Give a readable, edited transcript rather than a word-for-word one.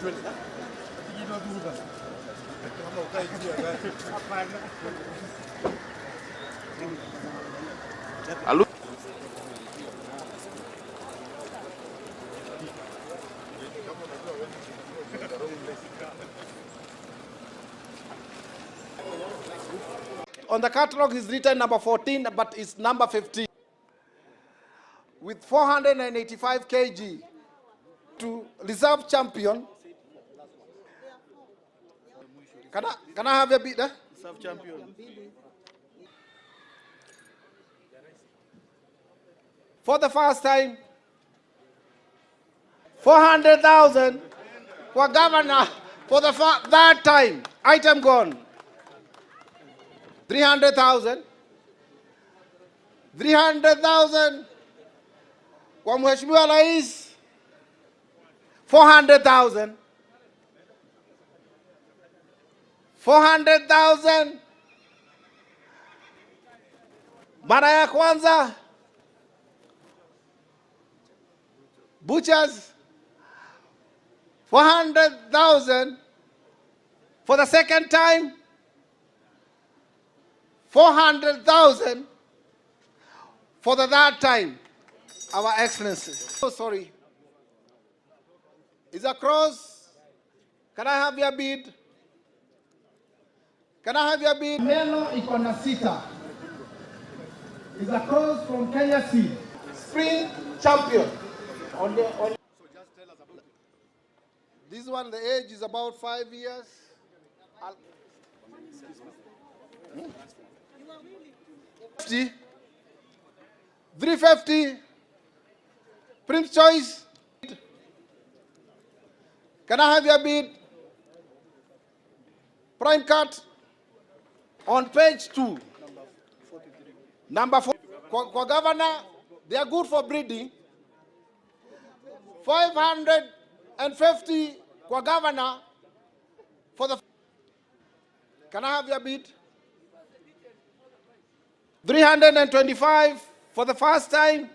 On the catalog is written number 14, but it's number 15. With 485 kg to reserve champion. Can I have a bid? Reserve champion. For the first time, 400,000 for governor. For the third time, item gone. 300,000. 300,000 kwa Mheshimiwa Rais. 400,000. 400,000. Mara ya kwanza. Butchers. 400,000. For the second time. 400,000 for the third time, Our Excellency. Oh, sorry. Is across. Can I have your bid? Can I have your bid? Meno iko na sita. Is across from Kenya Seed. Spring champion. On this one, the age is about 5 years. 350. Prince Choice. Can I have your bid? Prime cut on page 2. Number 4. For governor, they are good for breeding. 550 for governor for the. Can I have your bid? 325 for the first time.